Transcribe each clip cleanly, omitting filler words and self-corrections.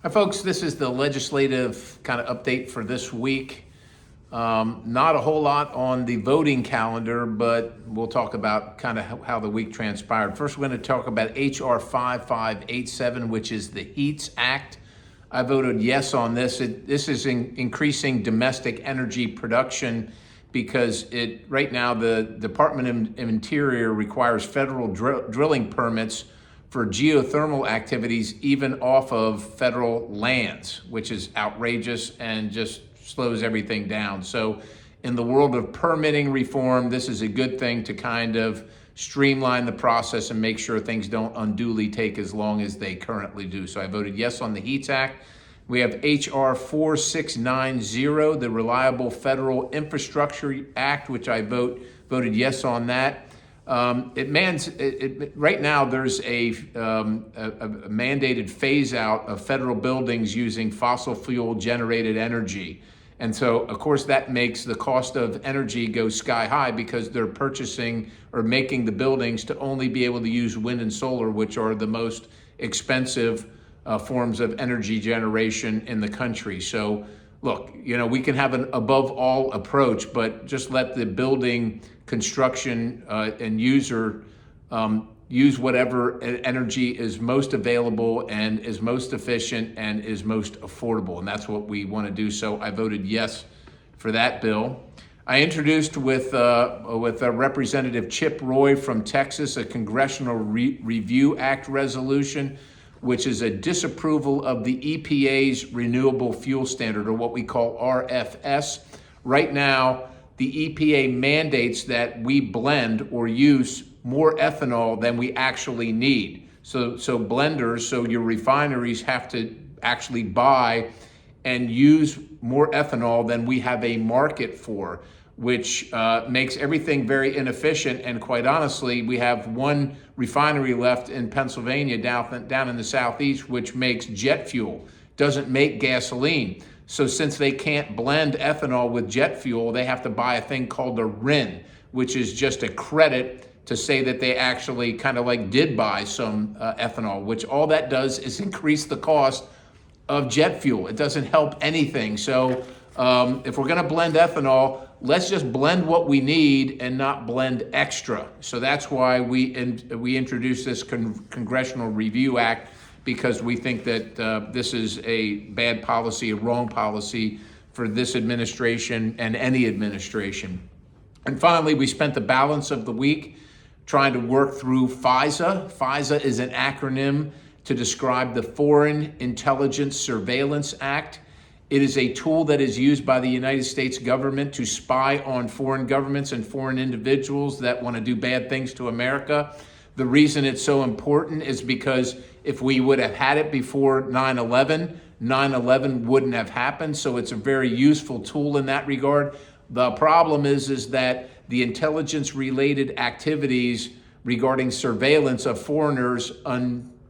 Hi, folks. This is the legislative kind of update for this week. Not a whole lot on the voting calendar, but we'll talk about kind of how the week transpired. First, we're going to talk about H.R. 5587, which is the HEATS Act. I voted yes on this. This is increasing domestic energy production because right now the Department of Interior requires federal drilling permits for geothermal activities even off of federal lands, which is outrageous and just slows everything down. So in the world of permitting reform, this is a good thing to kind of streamline the process and make sure things don't unduly take as long as they currently do. So I voted yes on the HEATS Act. We have H.R. 4690, the Reliable Federal Infrastructure Act, which I voted yes on that. Right now, there's a mandated phase out of federal buildings using fossil fuel generated energy. And so, of course, that makes the cost of energy go sky high because they're purchasing or making the buildings to only be able to use wind and solar, which are the most expensive forms of energy generation in the country. So, look, we can have an above all approach, but just let the building construction and user use whatever energy is most available and is most efficient and is most affordable. And that's what we want to do. So I voted yes for that bill. I introduced with Representative Chip Roy from Texas a Congressional Review Act resolution, which is a disapproval of the EPA's Renewable Fuel Standard, or what we call RFS. Right now, the EPA mandates that we blend or use more ethanol than we actually need. So blenders, so your refineries have to actually buy and use more ethanol than we have a market for, which makes everything very inefficient. And quite honestly, we have one refinery left in Pennsylvania down in the southeast, which makes jet fuel, doesn't make gasoline. So since they can't blend ethanol with jet fuel, they have to buy a thing called a RIN, which is just a credit to say that they actually kind of like did buy some ethanol, which all that does is increase the cost of jet fuel. It doesn't help anything. So if we're going to blend ethanol, let's just blend what we need and not blend extra. So that's why we introduced this Congressional Review Act, because we think that this is a bad policy, a wrong policy for this administration and any administration. And finally, we spent the balance of the week trying to work through FISA. FISA is an acronym to describe the Foreign Intelligence Surveillance Act. It is a tool that is used by the United States government to spy on foreign governments and foreign individuals that want to do bad things to America. The reason it's so important is because if we would have had it before 9/11, 9/11 wouldn't have happened. So it's a very useful tool in that regard. The problem is that the intelligence-related activities regarding surveillance of foreigners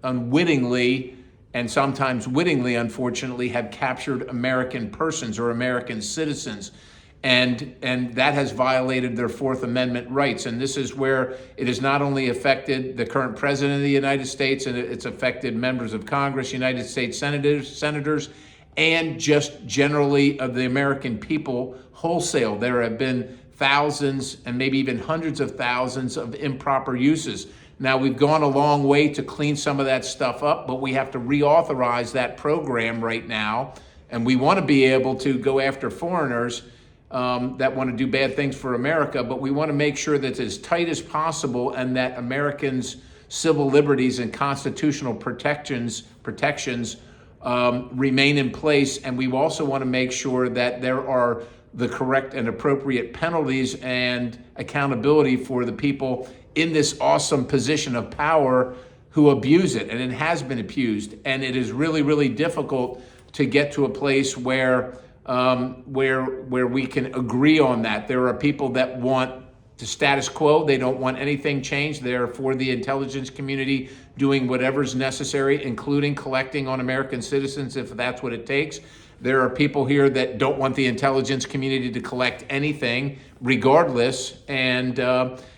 unwittingly and sometimes wittingly, unfortunately, have captured American persons or American citizens. And that has violated their Fourth Amendment rights. And this is where it has not only affected the current president of the United States, and it's affected members of Congress, United States senators, and just generally of the American people wholesale. There have been thousands and maybe even hundreds of thousands of improper uses. Now, we've gone a long way to clean some of that stuff up, but we have to reauthorize that program right now. And we want to be able to go after foreigners that want to do bad things for America, but we want to make sure that it's as tight as possible and that Americans' civil liberties and constitutional protections remain in place. And we also want to make sure that there are the correct and appropriate penalties and accountability for the people in this awesome position of power who abuse it. And it has been abused. And it is really, really difficult to get to a place where we can agree on that. There are people that want the status quo. They don't want anything changed. They're for the intelligence community doing whatever's necessary, including collecting on American citizens if that's what it takes. There are people here that don't want the intelligence community to collect anything, regardless, and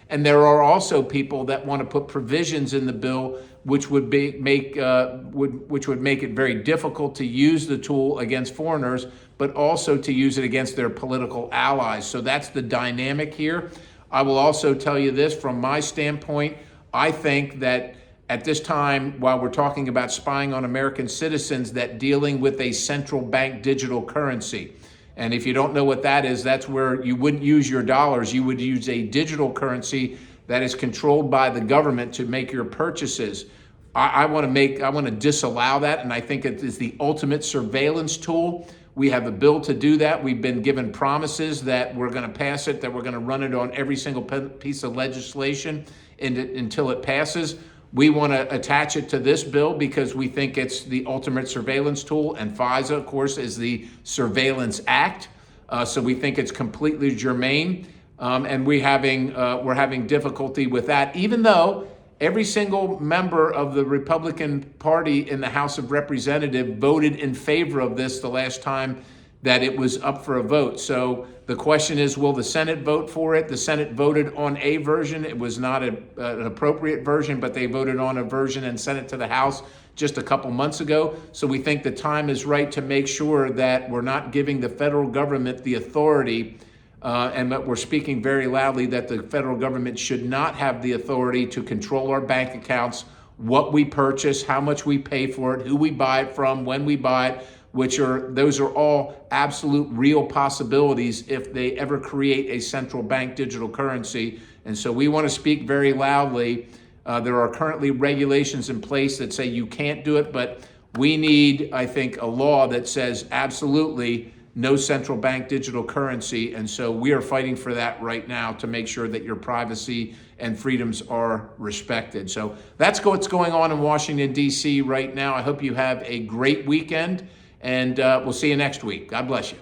And there are also people that want to put provisions in the bill which would make it very difficult to use the tool against foreigners, but also to use it against their political allies. So that's the dynamic here. I will also tell you this, from my standpoint, I think that at this time, while we're talking about spying on American citizens, that dealing with a central bank digital currency. And if you don't know what that is, that's where you wouldn't use your dollars. You would use a digital currency that is controlled by the government to make your purchases. I want to disallow that, and I think it is the ultimate surveillance tool. We have a bill to do that. We've been given promises that we're going to pass it, that we're going to run it on every single piece of legislation until it passes. We want to attach it to this bill because we think it's the ultimate surveillance tool, and FISA, of course, is the Surveillance Act. So we think it's completely germane, and we're having difficulty with that, even though every single member of the Republican Party in the House of Representatives voted in favor of this the last time that it was up for a vote. So the question is, will the Senate vote for it? The Senate voted on a version. It was not an appropriate version, but they voted on a version and sent it to the House just a couple months ago. So we think the time is right to make sure that we're not giving the federal government the authority, and that we're speaking very loudly that the federal government should not have the authority to control our bank accounts, what we purchase, how much we pay for it, who we buy it from, when we buy it, those are all absolute real possibilities if they ever create a central bank digital currency. And so we want to speak very loudly. There are currently regulations in place that say you can't do it, but we need, I think, a law that says absolutely no central bank digital currency. And so we are fighting for that right now to make sure that your privacy and freedoms are respected. So that's what's going on in Washington, D.C. right now. I hope you have a great weekend, and we'll see you next week. God bless you.